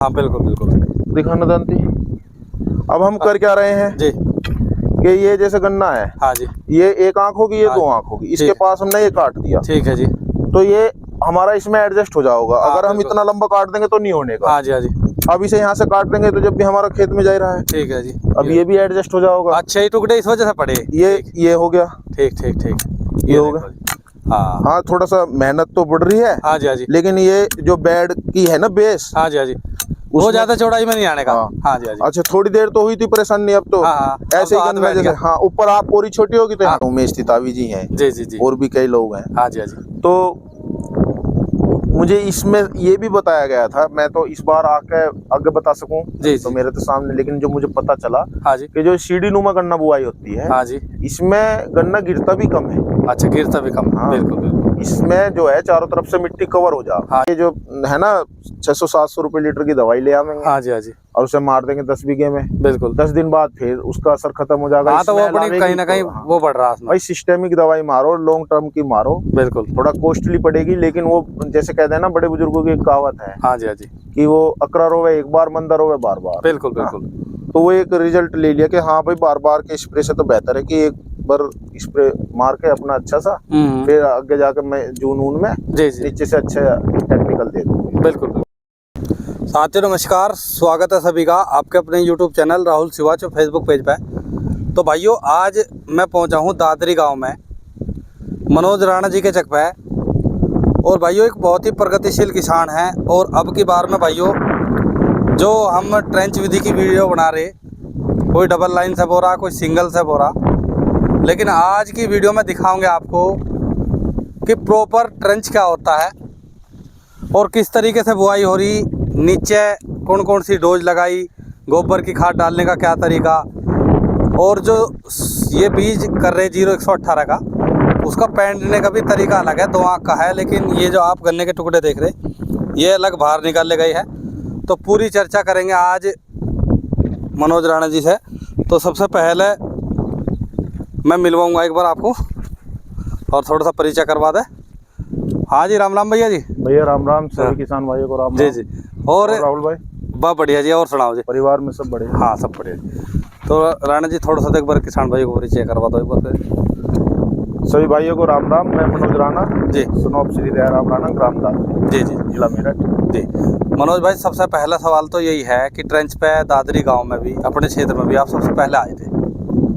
हाँ बिल्कुल बिल्कुल। दिखाना दांती। अब हम कर क्या रहे हैं जी कि ये जैसे गन्ना है, हाँ जी, ये एक आंख होगी, ये हाँ, दो आंख होगी, इसके ठीक। पास हमने ये काट दिया, ठीक है जी। तो ये हमारा इसमें एडजस्ट हो जाएगा। हाँ, अगर हम बिल्कुल। इतना लंबा काट देंगे तो नहीं होने का। हाँ जी, हाँ जी, अब इसे यहाँ से काट देंगे तो जब भी हमारा खेत में जा रहा है, ठीक है जी। अब ये भी एडजस्ट हो जाएगा। अच्छे ही टुकड़े इस वजह से पड़े। ये हो गया, ठीक ठीक ठीक। ये होगा। देखो जी। हाँ हाँ, थोड़ा सा मेहनत तो बढ़ रही है, हाँ जी, हाँ जी, लेकिन ये जो बेड की है ना बेस, हाँ जी, हाँ जी, वो उसमें- ज्यादा चौड़ाई में नहीं आने का। हाँ। हाँ जी, हाँ जी। अच्छा, थोड़ी देर तो हुई थी परेशानी, अब तो हाँ हाँ, अब ऐसे तो ही हाथ गन्ना बैठ जैसे। गया। हाँ, ऊपर आप पूरी छोटी होगी तो हाँ। उमेश तितावी जी हैं, जी जी जी। और भी कई लोग हैं। हाँ जी, हाँ जी, तो मुझे इसमें ये भी बताया गया था, मैं तो इस बार आके आगे बता सकूं जी तो जी। मेरे तो सामने, लेकिन जो मुझे पता चला हाँ जी, कि जो सीढ़ी नुमा गन्ना बुआई होती है, हाँ जी। इसमें गन्ना गिरता भी कम है। अच्छा, गिरता भी कम। हाँ। बिल्कुल बिल्कुल। इसमें जो है चारों तरफ से मिट्टी कवर हो जा। हाँ। ये जो है ना 600-700 रुपए लीटर की दवाई ले आवेंगे हाँ जी, हाँ जी, और उसे मार देंगे 10 बीघे में। बिल्कुल। 10 दिन बाद फिर उसका असर खत्म हो जाएगा। हाँ, तो वो इसमें अपनी अलावे कहीं की ना तो- कहीं हाँ। वो बढ़ रहा है। भाई सिस्टेमिक दवाई मारो, लॉन्ग टर्म की मारो, बिल्कुल। थोड़ा कॉस्टली पड़ेगी, लेकिन वो जैसे कहते हैं ना बड़े बुजुर्गों की एक कहावत है हाँ जी, हाँ जी, कि वो अकरा रोवे एक बार, मंदा रोवे बार बार। बिल्कुल बिल्कुल। तो वो एक रिजल्ट ले लिया कि हाँ भाई, बार बार के स्प्रे से तो बेहतर है कि एक बार स्प्रे मार के अपना अच्छा सा, फिर आगे जाकर मैं जून में जी जी, नीचे से अच्छा टेक्निकल दे दूंगी। बिल्कुल। साथियों नमस्कार, स्वागत है सभी का आपके अपने YouTube channel Rahul Shivacho Facebook page पे। तो भाइयों, आज मैं पहुंचा हूं दादरी गांव में, मनोज राणा जी के चक पे। और भाइयों, एक बहुत ही प्रगतिशील किसान हैं। और अब की बार में भाइयों, जो हम ट्रेंच विधि की वीडियो बना रहे, कोई डबल लाइन से बो रहा, कोई सिंगल से बो रहा, लेकिन आज की वीडियो में दिखाऊंगे आपको कि प्रॉपर ट्रेंच क्या होता है और किस तरीके से बुआई हो रही, नीचे कौन कौन सी डोज लगाई, गोबर की खाद डालने का क्या तरीका, और जो ये बीज कर रहे 0118 का, उसका पेंडने का भी तरीका अलग है, 2 आँख का है। लेकिन ये जो आप गन्ने के टुकड़े देख रहे, ये अलग बाहर निकाले गए है। तो पूरी चर्चा करेंगे आज मनोज राणा जी से। तो सबसे पहले मैं मिलवाऊंगा एक बार आपको और थोड़ा सा परिचय करवा दे। हाँ जी, राम राम भैया जी। भैया राम राम, सभी हाँ। किसान भाइयों को राम जी राम। जी। और राहुल भाई, बहुत बढ़िया जी। और सुनाओ जी। परिवार में सब बढ़िया? हाँ, सब बढ़िया जी। तो राणा जी, थोड़ा सा एक बार किसान भाइयों को परिचय करवा दो एक बार फिर। सभी भाइयों को राम राम। मैं मनोज राणा जी, सुनोप श्री दया राम राणा, ग्राम दादरी, जी जी जिला मेरठ जी। मनोज भाई, सबसे पहला सवाल तो यही है कि ट्रेंच पे दादरी गांव में भी, अपने क्षेत्र में भी आप सबसे पहले आए थे।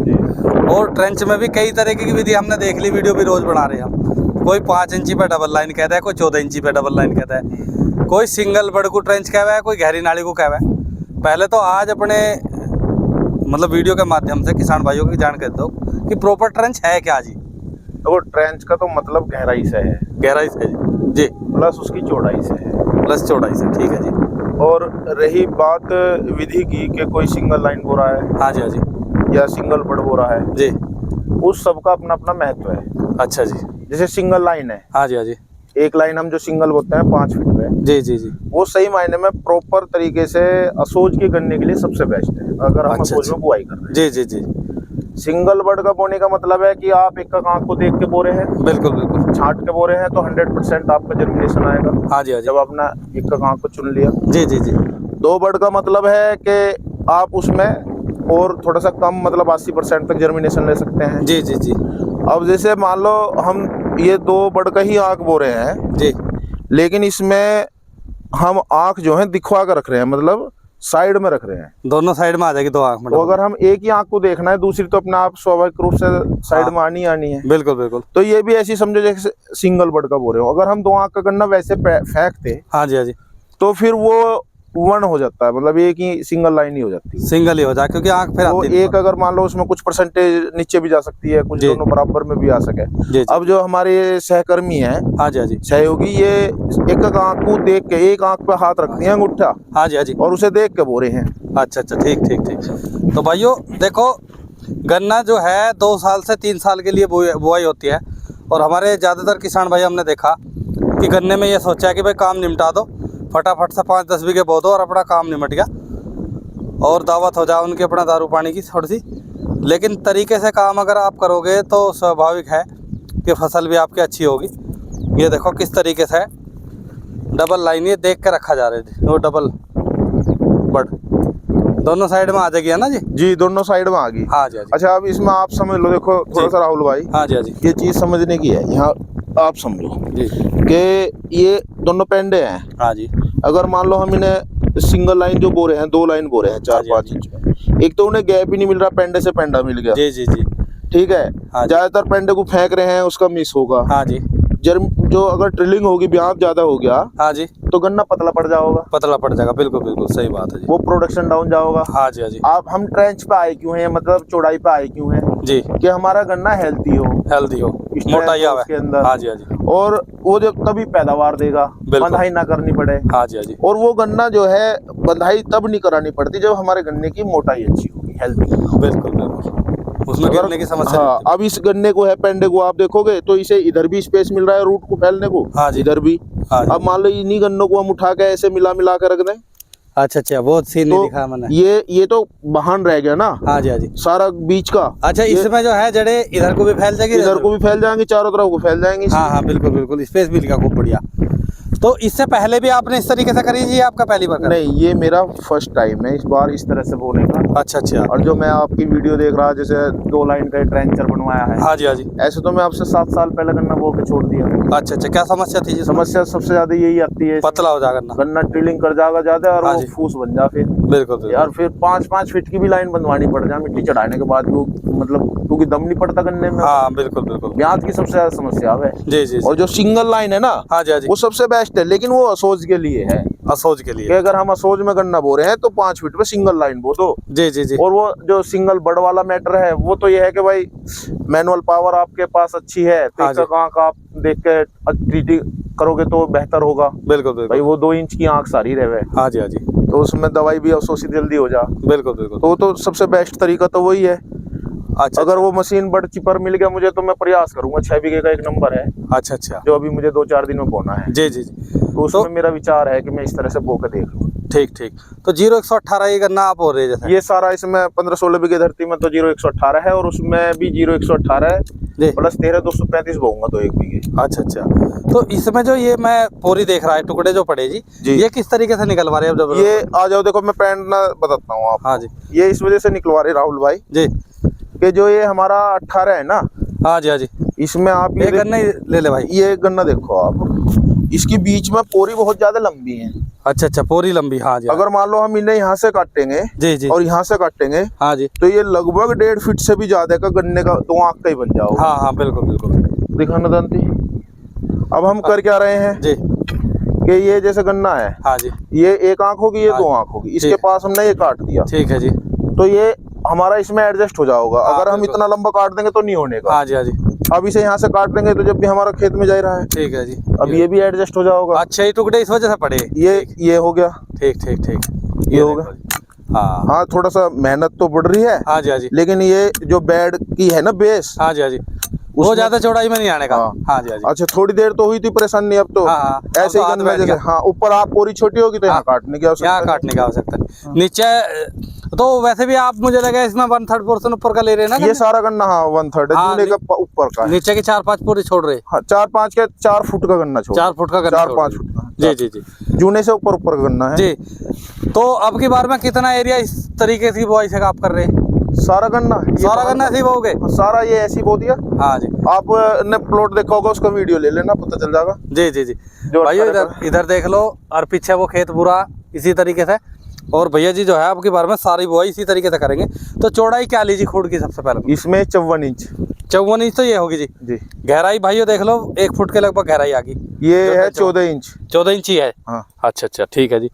जी। और ट्रेंच में भी कई तरीके की विधि हमने देख ली, वीडियो भी रोज बना रहे हैं हम। कोई 5 इंची पे डबल लाइन कहता है, कोई 14 इंची पे डबल लाइन कहता है, कोई सिंगल बड़ को ट्रेंच कहवा है, कोई गहरी नाली को कहवा है। पहले तो आज अपने मतलब वीडियो के माध्यम से किसान भाइयों की जानकारी दो कि प्रॉपर ट्रेंच है क्या जी। तो ट्रेंच का तो मतलब गहराई से है, गहराई से जी, प्लस उसकी चौड़ाई से है। प्लस चौड़ाई से, ठीक है जी। और रही बात विधि की कि कोई सिंगल लाइन बो रहा है हाँ जी, हाँ जी, या सिंगल बड़ बो रहा है, जी। उस सबका अपना अपना महत्व है। अच्छा जी। जैसे सिंगल लाइन है, हाँ जी, हाँ जी, एक लाइन हम जो सिंगल बोलते हैं 5 फीट पे, जी जी जी। वो सही मायने में प्रॉपर तरीके से असोज के गन्ने के लिए सबसे बेस्ट है, अगर हम अच्छा, असोज अच्छा। में बुआई कर रहे हैं। जी जी जी, सिंगल बर्ड का बोने का मतलब है कि आप एक का आंख को देख के बो रहे हैं, बिल्कुल बिल्कुल। छांट के बो रहे हैं, तो 100% आपका जर्मिनेशन आएगा। हाँ जी, हाँ जी, जब अपना एक का आंख को चुन लिया। जी जी जी, 2 बर्ड का मतलब है कि आप उसमें और थोड़ा सा कम, मतलब 80% तक जर्मिनेशन ले सकते हैं। जी जी जी, अब जैसे मान लो हम ये 2 बर्ड का ही आंख बो रहे हैं, जी, लेकिन इसमें हम आंख जो है दिखवा कर रख रहे हैं, मतलब साइड में रख रहे हैं। दोनों साइड में आ जाएगी 2 आँख में। तो अगर हम एक ही आंख को देखना है, दूसरी तो अपने आप स्वाभाविक रूप से साइड में आनी है। बिल्कुल बिल्कुल। तो ये भी ऐसी समझो जैसे सिंगल बर्ड का बोल रहे हो। अगर हम 2 आंख का गन्ना वैसे फेंकते हाँ जी, हाँ जी, तो फिर वो वन हो जाता है, मतलब एक ही सिंगल लाइन ही हो जाती है। सिंगल ही हो जाए, क्योंकि आँख फिर तो आती नहीं। एक अगर मान लो उसमें कुछ परसेंटेज नीचे भी जा सकती है, कुछ जी। दोनों बराबर में भी आ सके। जी जी। अब जो हमारे सहकर्मी हैं, हाँ जी, हाँ जी, सहयोगी, ये एक आंख को देख के, एक आंख पे हाथ रखती हैं अंगूठा, हाँ जी, हाँ जी। और उसे देख के बोरे हैं। अच्छा अच्छा, ठीक ठीक ठीक। तो भाइयों देखो, गन्ना जो है 2 साल से 3 साल के लिए बुआई होती है। और हमारे ज़्यादातर किसान भाई हमने देखा कि गन्ने में ये सोचा है कि भाई काम निपटा दो, फटाफट से 5-10 बीघे बो दो और अपना काम निमट गया, और दावत हो जाए उनकी अपना दारू पानी की थोड़ी सी। लेकिन तरीके से काम अगर आप करोगे तो स्वाभाविक है कि फसल भी आपकी अच्छी होगी। ये देखो किस तरीके से डबल लाइन ये देख के रखा जा रही थी, वो डबल बड़ दोनों साइड में आ जाएगी है ना जी? जी दोनों साइड में आ गई। हाँ जी हाँ जी। अच्छा अब इसमें आप समझ लो, देखो थोड़ा सा राहुल भाई, हाँ जी हाँ जी। ये चीज समझने की है, यहाँ आप समझो जी कि ये दोनों पेंडे हैं। हाँ जी अगर मान लो हम इन्हें सिंगल लाइन जो बोरे हैं, 2 लाइन बोरे हैं हाँ 4-5 जी, इंच में, एक तो उन्हें गैप ही नहीं मिल रहा, पेंडे से पेंडा मिल गया। जी जी जी। ठीक है, हाँ जी। ज्यादातर पेंडे को फेंक रहे हैं, उसका मिस होगा। हाँ जी जो अगर ट्रिलिंग होगी, ब्याज ज्यादा हो गया हाँ जी, तो गन्ना पतला पड़ जाओगा, पतला पड़ जाएगा। बिल्कुल बिल्कुल सही बात है जी। वो प्रोडक्शन डाउन जाओगा। हाँ जी हाँ जी। आप हम ट्रेंच पे आए क्यों हैं, मतलब चौड़ाई पे आए क्यों हैं जी, कि हमारा गन्ना हेल्थी हो, हेल्दी हो, strength मोटाई हो आवे उसके अंदर। हाँ जी हाँ जी। और वो जो तभी पैदावार देगा, बिल्कुल। बंधाई ना करनी पड़े। हाँ जी हाँ जी। और वो गन्ना जो है बंधाई तब नहीं करानी पड़ती जब हमारे गन्ने की मोटाई अच्छी होगी, हेल्थी। बिल्कुल बिल्कुल, उसमें गिरने की समस्या हाँ, नहीं अब इस गन्ने को है, पेंडे को आप देखोगे तो इसे इधर भी स्पेस मिल रहा है रूट को फैलने को, हाँ जी। इधर भी। हाँ जी। अब मान लो इन्हीं गन्नों को हम उठा के ऐसे मिला मिला के रख दें, अच्छा अच्छा, बहुत सीन नहीं तो दिखा मैंने। ये तो बहान रह गया ना हाँ जी हाँ जी। सारा बीच का। अच्छा, ये इसमें जो है जड़े इधर को भी फैल जाएगी, इधर को भी फैल जाएंगी, चारों तरफ को फैल जाएंगी। हाँ हाँ बिल्कुल बिल्कुल, स्पेस मिल गया, खूब बढ़िया। तो इससे पहले भी आपने इस तरीके से करी जी, आपका पहली बार करा? नहीं, ये मेरा फर्स्ट टाइम है इस बार इस तरह से बोने का। अच्छा अच्छा। और जो मैं आपकी वीडियो देख रहा, जैसे 2 लाइन का ट्रेंचर बनवाया है, हाँ जी हाँ जी। ऐसे तो मैं आपसे 7 साल पहले गन्ना बो के छोड़ दिया। अच्छा अच्छा, क्या समस्या थी जी? समस्या सबसे ज्यादा यही आती है, पतला हो जाएगा ना, गन्ना ड्रिलिंग कर जाएगा ज्यादा और हाँ वो जी। फूस बन जा फिर। बिल्कुल बिल्कुल। यार फिर 5-5 फीट की भी लाइन बनवानी पड़ जाए मिट्टी चढ़ाने के बाद, मतलब क्योंकि दम नहीं पड़ता गन्ने में। हाँ बिल्कुल बिल्कुल। ब्याज की सबसे ज्यादा समस्या है। जी जी। और जो सिंगल लाइन है ना, हाँ जी हाँ जी। वो सबसे बेस्ट है, लेकिन वो असोज के लिए है। असोज के कि लिए? अगर हम असोज में गन्ना बो रहे हैं तो 5 फीट पे सिंगल लाइन बो दो। जी जी जी। और वो जो सिंगल बड़ वाला मैटर है, वो तो ये है कि भाई मैनुअल पावर आपके पास अच्छी है तो हाँ इसका जी। कहाँ का आप देख के ट्रीटी करोगे तो बेहतर होगा। बिल्कुल भाई बिल्कुल। वो 2 इंच की आंख सारी रहे, हाँ जी हाँ जी। तो उसमें दवाई भी अवशोषित जल्दी हो जा। बिल्कुल बिल्कुल। तो सबसे बेस्ट तरीका तो वही है। अच्छा अगर वो मशीन बड़ चिपर मिल गया मुझे तो मैं प्रयास करूंगा। 6 बीघे का एक नंबर है अच्छा अच्छा। जो अभी मुझे 2-4 दिन में बोना है, जी जी जी। तो उसमें मेरा विचार है कि मैं इस तरह से बो के देख लूँ। ठीक ठीक। तो 0118 ये गन्ना आप हो रहे जैसे? ये सारा इसमें 15-16 बीघे धरती में तो 0118 है, और उसमें भी 0118 है जी। प्लस 13-235 बोऊंगा तो 1 बीघे। अच्छा अच्छा। तो इसमें जो ये मैं पोरी देख रहा है, टुकड़े जो पड़े जी, जी। ये किस तरीके से निकलवा रहे हैं अब? ये आ जाओ, देखो मैं पैंट ना बताता हूँ आप। हाँ जी। ये इस वजह से निकलवा रहे राहुल भाई जी। कि जो ये हमारा 18 है ना, हाँ जी हाँ जी। इसमें आप ये गन्ना ही ले ले भाई। ये गन्ना देखो आप, इसकी बीच में पोरी बहुत ज्यादा लंबी है। अच्छा अच्छा, पोरी लंबी। हाँ जी। अगर मान लो हम इन्हें यहाँ से काटेंगे जी जी। और यहाँ से काटेंगे हाँ जी। तो ये लगभग 1.5 फीट से भी ज्यादा का गन्ने का 2 आंख का ही बन जाओगे। हाँ हाँ बिल्कुल बिल्कुल। दिखाना दांती। अब हम कर क्या रहे हैं जी। कि ये जैसे गन्ना है, हाँ जी। ये 1 आंख होगी, ये हाँ 2 आंख होगी, इसके ठीक। पास हमने ये काट दिया ठीक है जी। तो ये हमारा इसमें एडजस्ट हो जाओगा। हाँ, अगर हम बिल्कुल। इतना लंबा काट देंगे तो नहीं होने का। हाँ जी हाँ जी। अब इसे यहाँ से काट देंगे तो जब भी हमारा खेत में जा रहा है, ठीक है जी। अब ये भी एडजस्ट हो जाओगा। अच्छा, ये टुकड़े इस वजह से पड़े? ये हो गया। ठीक ठीक ठीक। ये होगा। देखो जी। हाँ हाँ, थोड़ा सा मेहनत तो बढ़ रही है, हाँ जी हाँ जी। लेकिन ये जो बेड की है ना बेस, हाँ जी हाँ जी, वो उसमें- ज्यादा चौड़ाई में नहीं आने का। हाँ। हाँ जी हाँ जी। अच्छा थोड़ी देर तो हुई थी परेशानी, अब तो हाँ, हाँ, अब ऐसे तो ही हाथ गन्ना बैठ जैसे। गया। हाँ, ऊपर आप पूरी छोटी होगी तो यहाँ हाँ। काटने की आवश्यकता यहाँ नहीं। काटने का आवश्यकता नहीं। नीचे तो वैसे भी आप, मुझे लगा इसमें 1/3 पोर्शन ऊपर का ले रहे हैं ना ये गन्ने? सारा गन्ना हाँ 1/3 है, हाँ, जूने का ऊपर का है। नीचे की 4-5 पूरी छोड़ रहे? हाँ, 4-5 के 4 फुट का गन्ना छोड़। 4 फुट का गन्ना 4-5 छोड़ फुट का। रहे। जी जी जी जूने से ऊपर ऊपर का गन्ना है जी। तो अब की बार में कितना एरिया इस तरीके की बुआई से आप कर रहे हैं? सारा गन्ना। ये सारा बाहर गन्ना का- ऐसे ही बोओगे? सारा ये ऐसे ही बो दिया। हाँ जी। आपने प्लॉट देखा होगा, उसका वीडियो ले लेना, पता चल जाएगा। जी जी जी। जो भाइयों 18 इधर इधर देख लो, और पीछे वो खेत पूरा इसी तरीके से। और भैया जी जो है आपकी बार में सारी बुआई इसी तरीके से करेंगे। तो चौड़ाई क्या लीजिए खुड की सबसे पहले? इसमें 54 इंच। 54 इंच तो ये होगी जी। जी। गहराई भाइयों देख लो, 1 फुट के लगभग गहराई आ गई। ये है 14 इंच। 14 इंच ही है। हाँ, अच्छा अच्छा, ठीक है जी।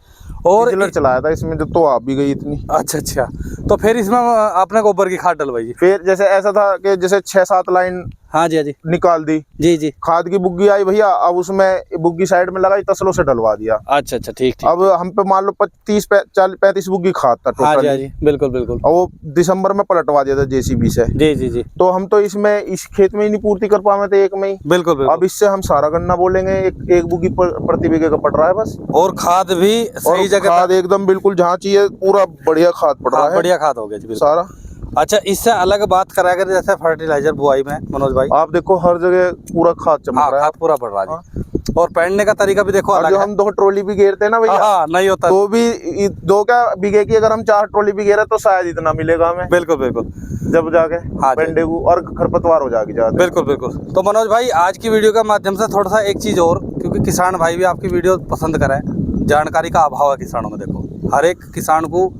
और चिलर चलाया था इसमें, तो आप भी गई इतनी। अच्छा अच्छा, तो फिर इसमें आपने गोबर की खाद डलवाई जी? फिर जैसे ऐसा था कि जैसे 6-7 लाइन हाँ जी हाँ जी। निकाल दी, जी जी। खाद की बुग्गी आई भैया, अब उसमें बुग्गी साइड में लगाई, तसलों से डलवा दिया। अच्छा अच्छा, ठीक ठीक। अब हम पे मान लो 30-35 बुग्गी खाद था हाँ जी हाँ टोटल, जी, बिल्कुल बिल्कुल। और वो दिसंबर में पलटवा दिया था जेसीबी से। जी जी जी, तो हम तो इसमें इस खेत में ही नहीं पूर्ति कर पाए थे 1 में ही। बिल्कुल बिल्कुल। अब इससे हम सारा गन्ना बोलेंगे, एक बुग्गी प्रति बीघे का पड़ रहा है बस। और खाद भी और सही जगह खाद एकदम बिल्कुल जहाँ चाहिए, पूरा बढ़िया खाद पड़ रहा है। बढ़िया खाद हो गया जी, बिल्कुल। सारा अच्छा, इससे अलग बात करा अगर जैसे फर्टिलाइजर बुआई में मनोज भाई, आप देखो हर जगह पूरा खाद चमक हाँ रहा है। खाद पूरा पड़ रहा है जी। और पहनने का तरीका भी देखो और अलग जो है। हम 2 ट्रॉली भी घेरते हैं ना भैया, हाँ नहीं होता। तो भी 2 क्या बीघे की अगर हम 4 ट्रॉली भी घेरे तो शायद इतना मिलेगा हमें, बिल्कुल बिल्कुल। जब जाके हाँ जी। पेंडेगू और खरपतवार हो जाएगी ज्यादा। बिल्कुल बिल्कुल। तो मनोज भाई आज की वीडियो के माध्यम से थोड़ा सा एक चीज़ और, क्योंकि किसान भाई भी आपकी वीडियो पसंद कर रहे हैं, जानकारी का अभाव है किसानों में। देखो हर एक किसान को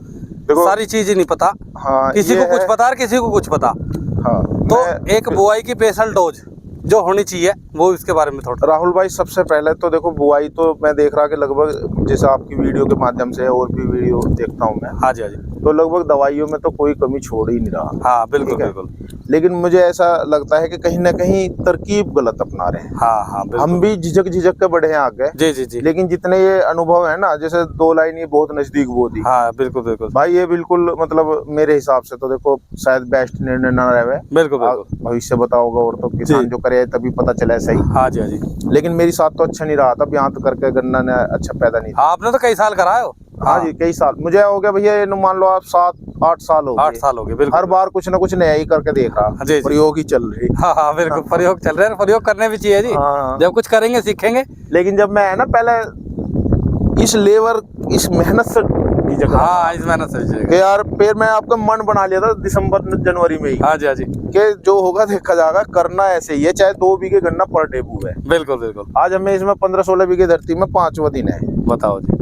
देखो सारी चीज़ें नहीं पता, हाँ, किसी ये को कुछ है। पता और किसी को कुछ पता। हाँ, तो मैं- एक बुआई की स्पेशल डोज जो होनी चाहिए वो इसके बारे में थोड़ा। राहुल भाई सबसे पहले तो देखो बुआई तो मैं देख रहा कि लगभग जैसे आपकी वीडियो के माध्यम से और भी वीडियो देखता हूँ मैं, हाँ जी हाँ जी। तो लगभग दवाइयों में तो कोई कमी छोड़ ही नहीं रहा। हाँ बिल्कुल ठीक है? बिल्कुल। लेकिन मुझे ऐसा लगता है कि कहीं ना कहीं तरकीब गलत अपना रहे हैं। हाँ हाँ बिल्कुल। हम भी झिझक के बढ़े हैं आगे, जी जी जी। लेकिन जितने ये अनुभव है ना, जैसे 2 लाइन ये बहुत नजदीक वो दी हाँ बिल्कुल बिल्कुल भाई, ये बिल्कुल मतलब मेरे हिसाब से तो देखो शायद बेस्ट निर्णय ना रहे। बिल्कुल बिल्कुल। भविष्य बताओगा और तो किसान जी। जो करे तभी पता चले सही। हाँ जी हाँ जी। लेकिन मेरी साथ तो अच्छा नहीं रहा था, यहाँ तो करके गन्ना ने अच्छा पैदा नहीं दिया। हाँ आपने तो कई साल कराए हो। हाँ जी, कई साल मुझे हो गया भैया, ये मान लो आप 7-8 साल हो 8 गए। साल हो गए बिल्कुल। हर बार कुछ ना कुछ नया ही करके देख जी, रहा, जी। प्रयोग ही चल रही। हाँ हाँ बिल्कुल, प्रयोग चल रहे हैं, प्रयोग करने भी चाहिए जी। हाँ। जब कुछ करेंगे सीखेंगे। लेकिन जब मैं है ना पहले इस लेबर इस मेहनत से झिझक रहा हाँ इस मेहनत से। कि यार फिर मैं आपका मन बना लिया था दिसंबर जनवरी में ही हाँ जी हाँ जी। कि जो होगा देखा जाएगा, करना ऐसे ही है, चाहे 2 बीघे गन्ना पर डेबू है। बिल्कुल बिल्कुल। आज हमें इसमें 15-16 बीघे धरती में 5वां दिन है। बताओ जी,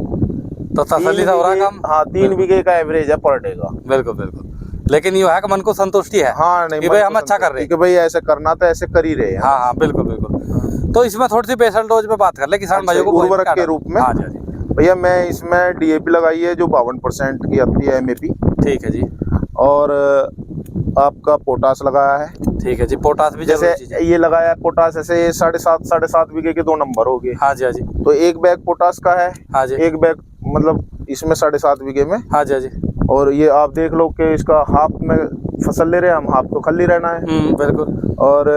तो तसल्ली से हो रहा काम। हाँ 3 बीघे का एवरेज है पर डे का। बिल्कुल बिल्कुल। लेकिन ये है कि मन को संतुष्टि है। हाँ नहीं, कि भाई हम अच्छा कर रहे हैं। कि भाई ऐसे करना तो ऐसे कर ही रहे हैं। हाँ हाँ बिल्कुल बिल्कुल। तो इसमें थोड़ी सी स्पेशल डोज पे बात कर ले किसान भाइयों को। उर्वरक के रूप में हाँ जी हाँ जी। भैया मैं इसमें डीएपी लगाई है जो 52% की आती है एमएपी, ठीक है जी। और आपका पोटास लगाया है। ठीक है जी, पोटास भी जरूरी चीज जैसे है। ये लगाया है पोटास, ऐसे ये 7.5 बीघे के 2 नंबर हो गए। हाँ जी हाँ जी। तो 1 बैग पोटास का है, हाँ जी। 1 बैग मतलब इसमें 7.5 बीघे में। हाँ जी हाँ जी। और ये आप देख लो कि इसका हाफ में फसल ले रहे हैं हम, हाफ तो खाली रहना है। बिल्कुल। और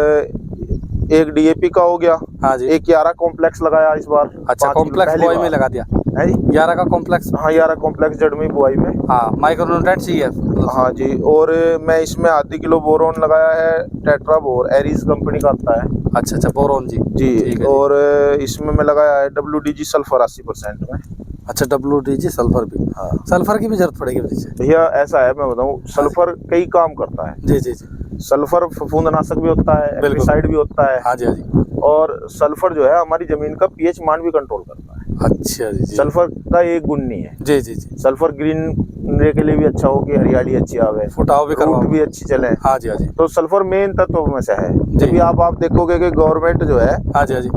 एक डीएपी का हो गया। हाँ जी। एक 11 कॉम्प्लेक्स लगाया इस बार। अच्छा, 5 कॉम्प्लेक्स पहली बुआई बार। में लगा दिया है जी। 11 का कॉम्प्लेक्स। हाँ 11 कॉम्प्लेक्स जड़मी बुआई में। हाँ माइक्रोन्यूट्रेंट चाहिए। हाँ जी। और मैं इसमें आधी किलो बोरोन लगाया है, टेट्रा बोर एरीज कंपनी का आता है। अच्छा अच्छा, बोरोन जी। जी। ठीक है और इसमें मैं लगाया है WDG सल्फर 80% में। अच्छा, WDG सल्फर भी। हाँ सल्फर की भी जरूरत पड़ेगी पीछे। भैया ऐसा है, मैं बताऊँ सल्फर कई काम करता है। जी जी जी। सल्फर फफूंदनाशक भी होता है, बिल्कुल। एल्गिसाइड भी होता है। हाँ जी हाँ जी। और सल्फर जो है हमारी जमीन का पीएच मान भी कंट्रोल करता है। अच्छा जी जी। सल्फर का एक गुण नहीं है। जी जी जी। सल्फर ग्रीन के लिए भी अच्छा हो कि हरियाली अच्छी आवे, फुटाव भी करवाओ। रूट भी अच्छी चले। हाँ जी हाँ जी। तो सल्फर मेन तत्व में से है। जब भी आप देखोगे कि गवर्नमेंट जो है हाँ जी हाँ जी।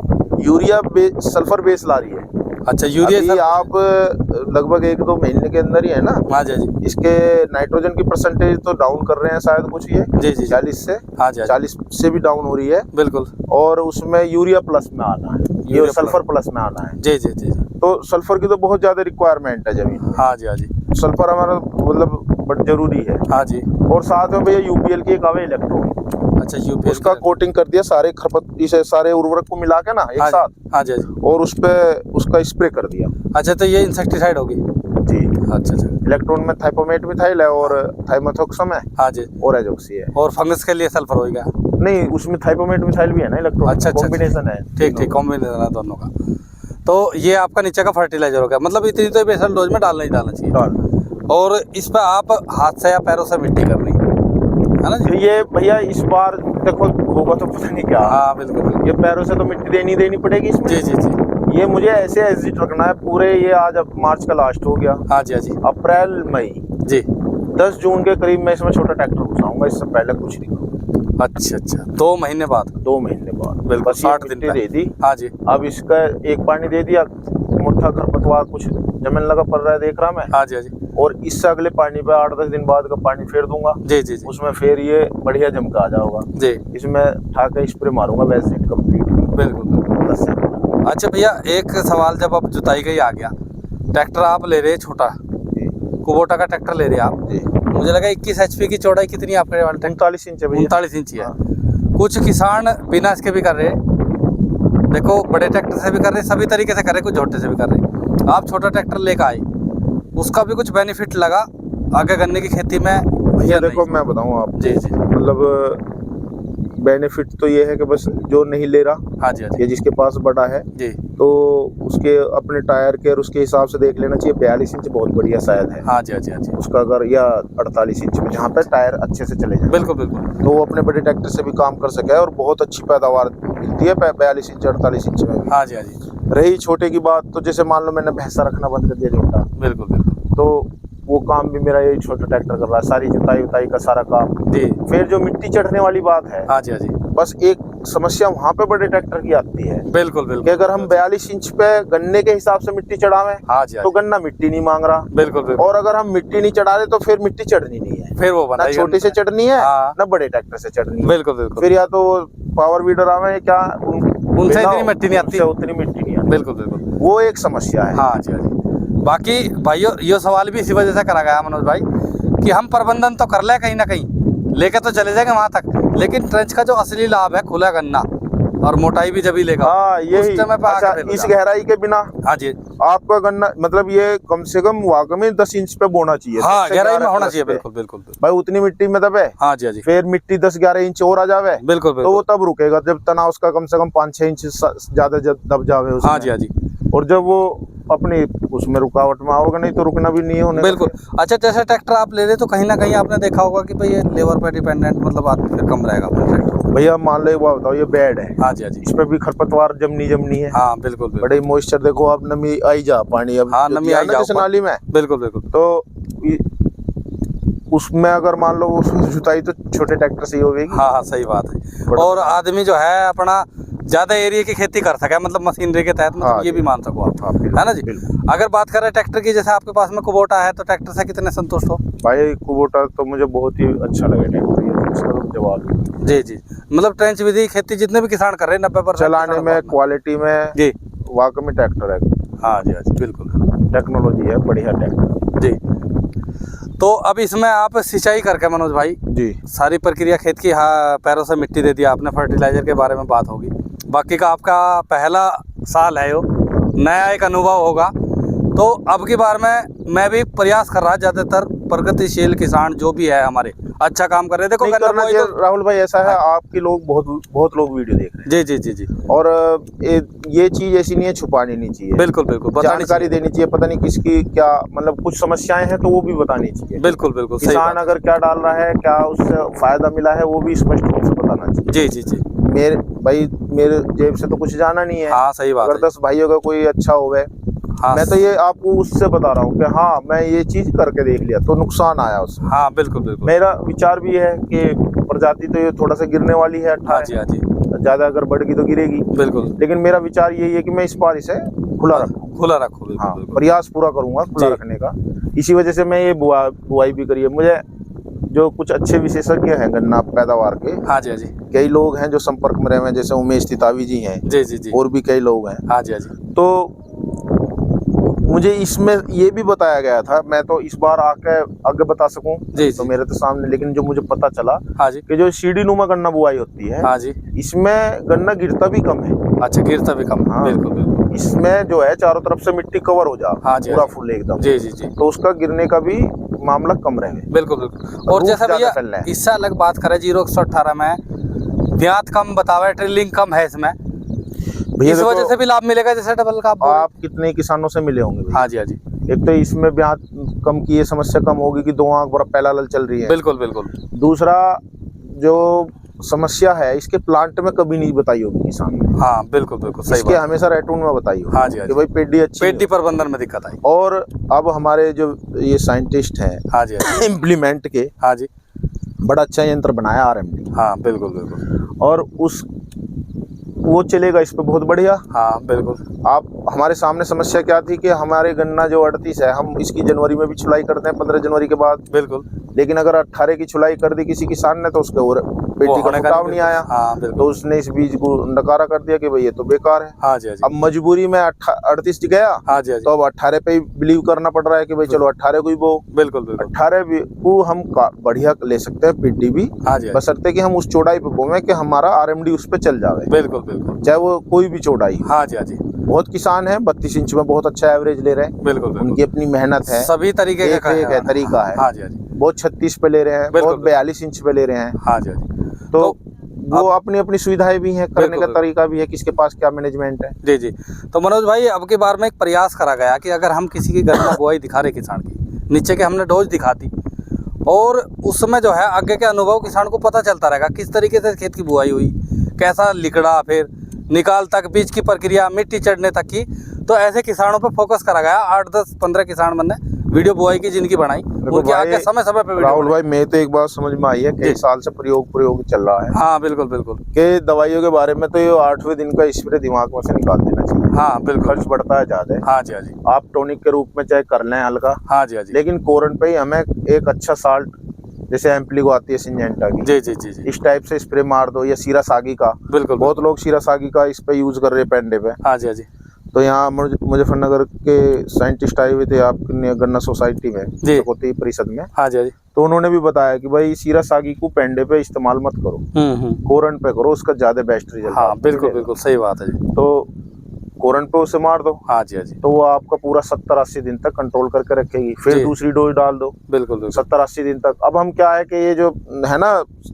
यूरिया सल्फर बेस ला रही है। अच्छा, यूरिया अभी सल्फर। आप लगभग 1-2 महीने के अंदर ही है ना, हाँ जी हाँ जी। इसके नाइट्रोजन की परसेंटेज तो डाउन कर रहे हैं शायद कुछ ये जी जी जी। 40 से हाँ जी हाँ जी। 40 से भी डाउन हो रही है। बिल्कुल। और उसमें यूरिया प्लस में आना है, ये यूरिया सल्फर प्लस में आना है। जी जी जी जी। तो सल्फर की तो बहुत ज्यादा रिक्वायरमेंट है जमीन में। हाँ जी हाँ जी। सल्फर हमारा मतलब बड़ा जरूरी है। हाँ जी। और साथ में भैया यूपीएल की एक आवे इलेक्ट्रो, अच्छा, यूपी उसका कोटिंग कर दिया सारे इसे सारे उर्वरक को मिला के ना एक साथ, हाँ जी हाँ जी। और उस पे उसका स्प्रे कर दिया। अच्छा, तो ये इंसेक्टिसाइड होगी। जी। अच्छा अच्छा। इलेक्ट्रॉन में थाइपोमेट मिथाइल है और थाइमेथोक्सम है हाँ जी। और एजोक्सी है। और फंगस के लिए सल्फर होगा। नहीं, उसमें थाइपोमेट मिथाइल भी है ना इलेक्ट्रॉन। अच्छा अच्छा, कॉम्बिनेशन है। ठीक ठीक, कॉम्बिनेशन है दोनों का। तो ये आपका नीचे का फर्टिलाइजर हो गया, मतलब इतनी तो बेसल डोज में डालना ही डालना चाहिए। डाल। और इस पर आप हाथ से या पैरों से मिट्टी करनी है ना जी। ये भैया इस बार देखो होगा तो पता नहीं क्या। हाँ बिल्कुल बिल्कुल। ये पैरों से तो मिट्टी देनी पड़ेगी इसमें। जी जी जी। ये मुझे ऐसे एग्जिट रखना है पूरे। ये आज अब मार्च का लास्ट हो गया। हाँ जी हाँ जी। अप्रैल मई जी। 10 जून के करीब मैं इसमें छोटा ट्रैक्टर घुसाऊंगा, इससे पहले कुछ नहीं करूंगा। अच्छा अच्छा, 2 महीने बाद। 2 महीने बाद बिल्कुल, बस ये 60 दिन मिट्टी दे दी। हाँ जी। अब इसका एक पानी दे दिया, मुट्ठा खरपतवार कुछ जमीन लगा पड़ रहा है देख रहा मैं। हाँ जी हाँ जी। और इससे अगले पानी पे 8-10 दिन बाद का पानी फेर दूंगा। जी जी जी। उसमें फिर ये बढ़िया जमका आ जाओगा। जी इसमें ठाके स्प्रे मारूंगा वैसे कंप्लीट। बिल्कुल बिल्कुल। 10 सेकंड। अच्छा भैया, एक सवाल, जब आप जुताई का ही आ गया, ट्रैक्टर आप ले रहे हैं छोटा, जी कुबोटा का ट्रैक्टर ले रहे हैं आप। जी। मुझे लगा 21 HP की चौड़ाई कितनी है आपके वाले ट्रैक्टर? 39 इंच है भैया। 39 इंची है। हाँ। कुछ किसान बिना इसके भी कर रहे हैं, देखो बड़े ट्रैक्टर से भी कर रहे हैं, सभी तरीके से कर रहे हैं, कुछ छोटे से भी कर रहे हैं। आप छोटा ट्रैक्टर लेकर आए, उसका भी कुछ बेनिफिट लगा आगे गन्ने की खेती में, भैया नहीं? देखो मैं बताऊं आप, जी जी। मतलब बेनिफिट तो ये है कि बस जो नहीं ले रहा, हाँ जी हाँ जी ये जिसके पास बड़ा है जी। तो उसके अपने टायर के और उसके हिसाब से देख लेना चाहिए। 42 इंच बहुत बढ़िया शायद है हाँ जी हाँ जी हाँ जी। उसका, अगर या 48 इंच में जहाँ पे टायर अच्छे से चले जाए, बिल्कुल बिल्कुल। तो वो अपने बड़े ट्रैक्टर से भी काम कर सके और बहुत अच्छी पैदावार मिलती है 42 इंच 48 इंच में भी। हाँ जी हाँ जी। रही छोटे की बात, तो जैसे मान लो मैंने भैंसा रखना बंद कर दिया छोटा, बिल्कुल बिल्कुल। तो वो काम भी मेरा यही छोटा ट्रैक्टर कर रहा है, सारी जुताई उताई का सारा काम। जी। फिर जो मिट्टी चढ़ने वाली बात है, हाँ जी हाँ जी। बस एक समस्या वहाँ पे बड़े ट्रैक्टर की आती है बिल्कुल कि बिल्कुल। अगर हम 42 इंच पे गन्ने के हिसाब से मिट्टी चढ़ावें हाँ जी हाँ तो जी। गन्ना मिट्टी नहीं मांग रहा, बिल्कुल बिल्कुल। और अगर हम मिट्टी नहीं चढ़ा रहे तो फिर मिट्टी चढ़नी नहीं है, फिर वो ना बंदा छोटे से चढ़नी है हाँ। ना बड़े ट्रैक्टर से चढ़नी है। बिल्कुल बिल्कुल। फिर या तो पावर वीडर आवे क्या उनसे इतनी मिट्टी नहीं आती। उनसे उतनी मिट्टी नहीं आती, बिल्कुल बिल्कुल। वो एक समस्या है। हाँ जी हाँ जी। बाकी भाइयों ये सवाल भी इसी वजह से करा गया मनोज भाई कि हम प्रबंधन तो कर ले कहीं ना कहीं, लेके तो चले जाएंगे वहां तक, लेकिन ट्रेंच का जो असली लाभ है खुला गन्ना और मोटाई भी जब ही लेगा हाँ उस यही। समय पे अच्छा, आके फिर हो इस जाएगा। गहराई के बिना हाँ जी आपका गन्ना मतलब ये कम से कम वाकई में 10 इंच पे बोना चाहिए। हाँ 10 से गहराई में 11 होना प्लस चाहिए। पे। बिल्कुल बिल्कुल बिल्कुल। भाई उतनी मिट्टी में दबे, हाँ जी हाँ जी। फिर मिट्टी 10-11 इंच और आ जावे बिल्कुल तो वो बिल्कुल। तब रुकेगा जब तना उसका कम से कम 5-6 इंच ज्यादा दब जावे उसमें। हाँ जी हाँ जी और जब वो अपनी उसमें रुकावट में आओगे नहीं तो रुकना भी नहीं होने। बिल्कुल। अच्छा जैसे ट्रैक्टर आप ले रहे तो कहीं ना कहीं आपने देखा होगा कि भाई ये लेबर पे डिपेंडेंट मतलब आदमी फिर कम रहेगा अपने ट्रैक्टर। भैया मान लो एक बात बताओ, ये बेड है, हाँ जी हाँ जी। इस पे भी खरपतवार जमनी है। हाँ बिल्कुल बिल्कुल। बड़े मॉइस्चर देखो आप, नमी आई जा पानी अब हाँ जो नमी दिया आई ना जाओ जैसे नाली में, बिल्कुल बिल्कुल। तो उसमें अगर मान लो उसमें जुताई तो छोटे ट्रैक्टर से ही होगी। हाँ हाँ सही बात है। बड़ा और आदमी जो है अपना ज्यादा एरिया की खेती कर सके मतलब मशीनरी के तहत, मतलब हाँ ये जी। भी मान सको आप, हाँ, बिल्कुल, है ना जी। बिल्कुल। अगर बात करें ट्रैक्टर की, जैसे आपके पास में कुबोटा है तो ट्रैक्टर से कितने संतुष्ट हो? भाई कुबोटा तो मुझे बहुत ही अच्छा लगा ट्रैक्टर, ये तो इसका तो जवाब ही। जी जी। मतलब ट्रेंच विधि खेती जितने भी किसान कर रहे हैं 90% चलाने में क्वालिटी में जी। वाकई में ट्रैक्टर है। हाँ जी हाँ जी बिल्कुल। टेक्नोलॉजी है, बढ़िया ट्रैक्टर जी। तो अब इसमें आप सिंचाई करके मनोज भाई जी। सारी प्रक्रिया खेत की, हाँ पैरों से मिट्टी दे दिया आपने, फर्टिलाइजर के बारे में बात होगी, बाकी का आपका पहला साल है, वो नया एक अनुभव होगा। तो अब की बार में मैं भी प्रयास कर रहा, ज़्यादातर प्रगतिशील किसान जो भी है हमारे अच्छा काम कर रहे। देखो नहीं करना चाहिए राहुल भाई, ऐसा है आपके लोग बहुत लोग वीडियो देख रहे हैं। जी जी जी जी। और ये चीज ऐसी नहीं है, छुपानी नहीं चाहिए, बिल्कुल बिल्कुल जानकारी देनी चाहिए। पता नहीं किसकी क्या मतलब कुछ समस्याएं हैं तो वो भी बतानी चाहिए। बिल्कुल बिल्कुल। किसान अगर क्या डाल रहा है, क्या उससे फायदा मिला है, वो भी स्पष्ट रूप से बताना चाहिए। जी जी जी। मेरे जेब से तो कुछ जाना नहीं है। हाँ सही बात अगर है। 10 भाइयों का कोई अच्छा होवे, हाँ मैं तो ये आपको उससे बता रहा हूँ कि हाँ मैं ये चीज करके देख लिया तो नुकसान आया उससे। हाँ बिल्कुल बिल्कुल। मेरा विचार भी है कि प्रजाति तो ये थोड़ा सा गिरने वाली है, हाँ जी हाँ जी ज्यादा अगर बढ़ गई तो गिरेगी। बिल्कुल। लेकिन मेरा विचार यही है कि मैं इस बार इसे खुला रखूँ। खुला रखो बिल्कुल हाँ, बिल्कुल। प्रयास पूरा करूंगा खुला रखने का। इसी वजह से मैं ये बुआई भी करी है। मुझे जो कुछ अच्छे विशेषज्ञ हैं गन्ना पैदावार के, हाँ जी हाँ जी। कई लोग हैं जो संपर्क में रहे हैं, जैसे उमेश तितावी जी हैं, जी जी जी। और भी कई लोग हैं। हाँ जी हाँ जी। तो मुझे इसमें ये भी बताया गया था, मैं तो इस बार आके आगे बता सकूं जी तो जी। मेरे तो सामने, लेकिन जो मुझे पता चला हाँ जी कि जो सीढ़ी नुमा गन्ना बुआई होती है, हाँ जी। इसमें गन्ना गिरता भी कम है। अच्छा गिरता भी कम। हाँ। बिल्कुल बिल्कुल। इसमें जो है चारों तरफ से मिट्टी कवर हो जा, हाँ जी, पूरा हाँ जी। फुल एकदम, जी जी जी। तो उसका गिरने का भी मामला कम रहे। बिल्कुल बिल्कुल। और रूप जैसा ज्यादा भैया फैलना है। इससे अलग बात करें 0-118 में ब्याज कम बतावे, ट्रिलिंग कम है इसमें, भैया इस देखो, वजह से भी लाभ मिलेगा जैसे डबल का आप कितने किसानों से मिले होंगे भैया? हाँ जी हाँ जी। एक तो इसमें ब्याज कम की ये समस्या कम होगी कि 2 आंख बड़ा पहला लल चल रही है। बिल्कुल बिल्कुल। दूसरा जो समस्या है इसके प्लांट में कभी नहीं बताई होगी किसान ने। हाँ बिल्कुल बिल्कुल सही इसके बात। हमेशा रेटून में बताई होगी। हाँ जी हाँ कि जी। भाई पेडी अच्छी पेटी प्रबंधन में दिक्कत आई। और अब हमारे जो ये साइंटिस्ट हैं हाँ जी हाँ जी। इम्प्लीमेंट के, हाँ जी। बड़ा अच्छा यंत्र बनाया RMD, हाँ बिल्कुल बिल्कुल। और वो चलेगा इस पे बहुत बढ़िया। हाँ बिल्कुल। आप हमारे सामने समस्या क्या थी कि हमारे गन्ना जो 38 है, हम इसकी जनवरी में भी छुलाई करते हैं 15 जनवरी के बाद, बिल्कुल। लेकिन अगर 18 की छुलाई कर दी किसी किसान ने तो उसके और पेटी का फुटाव नहीं आया। हाँ तो बिल्कुल। उसने इस बीज को नकारा कर दिया कि भाई ये तो बेकार है। हाँ जी हाँ जी। अब मजबूरी में 38 गया, हाँ जी हाँ जी। तो अब 18 पे ही बिलीव करना पड़ रहा है कि भाई चलो 18 को ही वो बिल्कुल बिल्कुल। 18 को हम बढ़िया ले सकते हैं पेटी भी, हाँ जी हाँ जी। बशर्ते कि हम उस चौड़ाई पे बोवें कि हमारा RMD उस पे चल जावे, बिल्कुल बिल्कुल। चाहे वो कोई भी चौड़ाई। हाँ जी हाँ जी। बहुत किसान हैं 32 इंच में बहुत अच्छा एवरेज ले रहे हैं, बिल्कुल बिल्कुल। उनकी अपनी मेहनत है, सभी तरीके देख रेख है, तरीका है। हाँ जी हाँ जी। बहुत 36 पे ले रहे हैं, बिल्कुल, बहुत 42 इंच पे ले रहे हैं। हाँ जी, हाँ जी। तो वो अपनी अपनी सुविधाएं भी हैं, करने का बिल्कुल। तरीका भी है, किसके पास क्या मैनेजमेंट है। जी जी। तो मनोज भाई, अब की बार में एक प्रयास करा गया कि अगर हम किसी की गन्ना बुआई दिखा रहे किसान की, नीचे के हमने डोज दिखा दी, और उसमें जो है आगे के अनुभव किसान को पता चलता रहेगा किस तरीके से खेत की बुआई हुई, कैसा लिकड़ा, फिर निकाल तक, बीज की प्रक्रिया, मिट्टी चढ़ने तक की। तो ऐसे किसानों पे फोकस करा गया। 8, 10, 15 किसान मैंने वीडियो बुआई की जिनकी बनाई, उनके आगे समय समय पे वीडियो। राहुल भाई, मैं तो एक बात समझ में आई है कि एक साल से प्रयोग चल रहा है। हाँ बिल्कुल बिल्कुल। कि दवाइयों के बारे में तो ये 8वें दिन का स्प्रे दिमाग में से निकाल देना चाहिए। हाँ बिल्कुल। खर्च बढ़ता है ज्यादा। हाँ जी, हाँ जी। आप टॉनिक के रूप में चाहे कर लें हल्का, हाँ जी, हाँ जी। लेकिन कोरन पे ही हमें एक अच्छा साल्ट, जैसे एम्प्लीगो आती है सिंजेंटा की, जी जी जी जी। इस टाइप से स्प्रे मार दो, या सीरा सागी का। बिल्कुल। बहुत लोग सीरा सागी का इस पे यूज कर रहे हैं पेंडे पे। हाँ जी, हाँ जी। तो यहाँ मुजफ्फरनगर के साइंटिस्ट आए हुए थे आपकी गन्ना सोसाइटी में, चकोती परिषद में। हाँ जी, हाँ जी। तो उन्होंने भी बताया कि भाई सीरा सागी को पेंडे पे इस्तेमाल मत करो, कोरन पे करो, उसका ज्यादा बेस्ट रिजल्ट। हाँ बिल्कुल बिल्कुल सही बात है जी। तो कोरन पे उसे मार दो। हाँ जी, हाँ जी। तो वो आपका पूरा 70-80 दिन तक कंट्रोल करके रखेगी। फिर दूसरी डोज डाल दो। बिल्कुल बिल्कुल। 70-80 दिन तक। अब हम क्या है कि ये जो है ना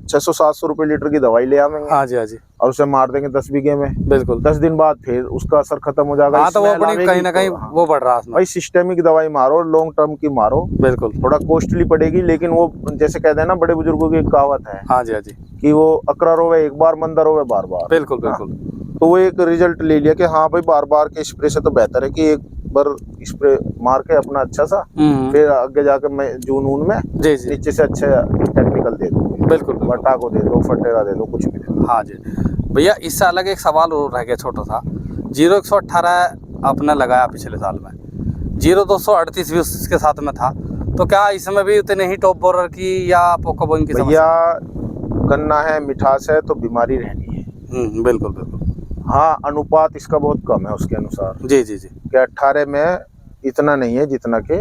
600-700 रुपए लीटर की दवाई ले आवेंगे। हाँ जी, हाँ जी। और उसे मार देंगे 10 बीघे में। बिल्कुल। 10 दिन बाद फिर उसका असर खत्म हो जाएगा। हाँ, तो वो अपनी कहीं ना कहीं वो बढ़ रहा है भाई। सिस्टेमिक दवाई मारो, लॉन्ग टर्म की मारो। बिल्कुल। थोड़ा कॉस्टली पड़ेगी, लेकिन वो जैसे कहते हैं ना, बड़े बुजुर्गों की एक कहावत है। हाँ जी, हाँ जी। कि वो अकरा रोवे एक बार, मंदा रोवे बार बार। बिल्कुल बिल्कुल। तो वो एक रिजल्ट ले लिया कि हाँ भाई, बार बार के स्प्रे से तो बेहतर है कि एक बार स्प्रे मार के अपना अच्छा सा, फिर आगे जाके मैं जून में जी जी नीचे से अच्छे टेक्निकल दे दो। बिल्कुल। बट्टा को दे दो, फटेरा दे दो, कुछ भी दे दो। हाँ जी भैया, इससे अलग एक सवाल और रह गया छोटा सा। 0118 आपने लगाया पिछले साल में, 0238 भी उसके साथ में था, तो क्या इसमें भी उतने ही टॉप बोरर की या पोका बोइंग की भैया, गन्ना है, मिठास है, तो बीमारी रहनी है। बिल्कुल बिल्कुल। हाँ, अनुपात इसका बहुत कम है उसके अनुसार। जी जी जी। कि 18 में इतना नहीं है जितना कि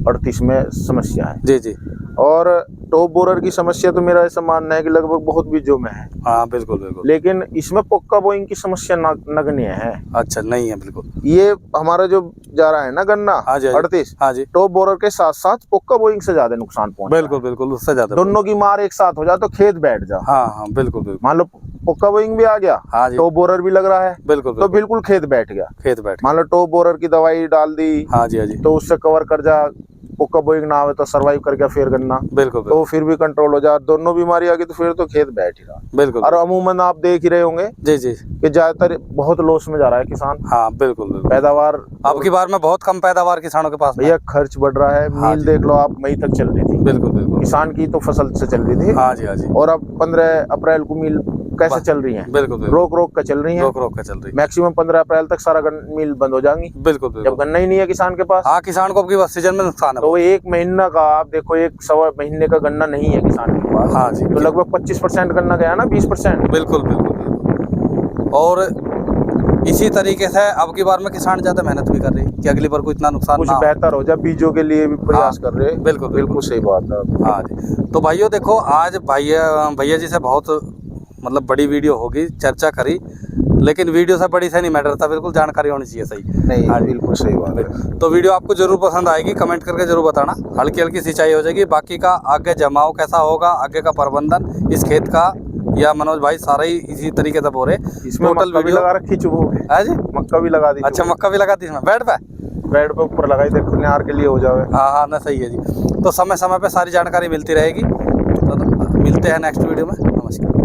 38 में समस्या है। जी जी। और टॉप बोरर की समस्या तो मेरा ऐसा मानना है कि लगभग बहुत बीजों में है। हाँ बिल्कुल बिल्कुल। लेकिन इसमें पोक्का बोइंग की समस्या नगण्य है। अच्छा, नहीं है बिल्कुल। ये हमारा जो जा रहा है ना गन्ना, 38, हाँ जी, टॉप बोरर के साथ साथ पोक्का बोइंग से ज्यादा नुकसान पहुंच। बिल्कुल बिल्कुल, उससे ज्यादा। दोनों की मार एक साथ हो जाए तो खेत बैठ जा। हाँ हाँ बिल्कुल बिल्कुल। मान लो पोक्का बोइंग भी आ गया, हाँ जी, टॉप बोरर भी लग रहा है, बिल्कुल तो बिल्कुल खेत बैठ गया। खेत बैठ। मान लो टॉप बोरर की दवाई डाल दी, हाँ जी, हाँ जी, तो उससे कवर कर जा, पोक्का बोइंग ना आवे तो सर्वाइव कर गया फिर गन्ना, बिल्कुल, तो फिर भी कंट्रोल हो जाए। दोनों बीमारी आ गई तो फिर तो खेत बैठ ही रहा। बिल्कुल। और अमूमन आप देख ही रहे होंगे जी जी कि ज्यादातर बहुत लॉस में जा रहा है किसान। हाँ बिल्कुल बिल्कुल। पैदावार अब की बार में बहुत कम पैदावार किसानों के पास भैया, खर्च बढ़ रहा है। हाँ मील देख लो आप, मई तक चल रही थी। बिल्कुल बिल्कुल। किसान की तो फसल से चल रही थी। हाँ जी, हाँ जी। और अब 15 अप्रैल को मील कैसे चल रही है? बिल्कुल। रोक रोक कर चल रही है। रोक रोक कर चल रही है। मैक्सिमम 15 अप्रैल तक सारा मील बंद हो जाएंगी। बिल्कुल जब गन्ना ही नहीं है किसान के पास। हाँ, किसान को अब की बार सीजन में नुकसान है। तो एक महीना का आप देखो, 1-1.25 महीने का गन्ना नहीं है किसान के पास। हाँ जी। तो लगभग 25% गन्ना गया ना, 20%। बिल्कुल बिल्कुल। और इसी तरीके से अब की बार में किसान ज्यादा मेहनत भी कर रहे हैं कि अगली बार को इतना नुकसान कुछ ना हो। बेहतर हो जाए, बीजों के लिए भी प्रयास कर रहे हैं। बिल्कुल बिल्कुल सही बात है। हाँ जी। तो भाइयों देखो, आज भैया जी से बहुत मतलब बड़ी वीडियो होगी, चर्चा करी, लेकिन वीडियो से बड़ी से नहीं मैटर था, बिल्कुल जानकारी होनी चाहिए सही। नहीं, हाँ, बिल्कुल सही बात है। तो वीडियो आपको जरूर पसंद आएगी, कमेंट करके जरूर बताना। हल्की हल्की सिंचाई हो जाएगी, बाकी का आगे जमाव कैसा होगा, आगे का प्रबंधन इस खेत का, या मनोज भाई सारा ही इसी तरीके से बोल रहे। इसमें टोटल वीडियो लगा रखी चुभो है जी, मक्का भी लगा दी। अच्छा, मक्का भी लगा दी इसमें, बेड पे ऊपर लगाई, देखो निहार के लिए हो जाए। हाँ हाँ ना, सही है जी। तो समय समय पे सारी जानकारी मिलती रहेगी। तो मिलते हैं नेक्स्ट वीडियो में। नमस्कार।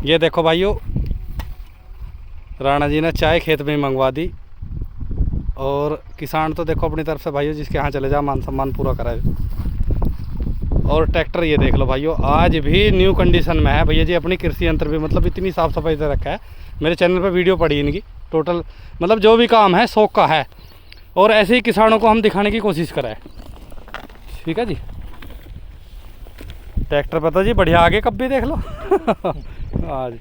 ये देखो भाइयों, राणा जी ने चाय खेत में मंगवा दी, और किसान तो देखो अपनी तरफ से भाइयों जिसके यहाँ चले जाओ मान सम्मान पूरा कराए। और ट्रैक्टर ये देख लो भाइयों, आज भी न्यू कंडीशन में है भैया जी। अपनी कृषि यंत्र भी मतलब इतनी साफ़ सफाई से रखा है। मेरे चैनल पर वीडियो पड़ी इनकी, टोटल मतलब जो भी काम है शौक का है, और ऐसे ही किसानों को हम दिखाने की कोशिश करें। ठीक है जी। ट्रैक्टर पर तो जी बढ़िया आगे कब भी देख लो। हाँ जी।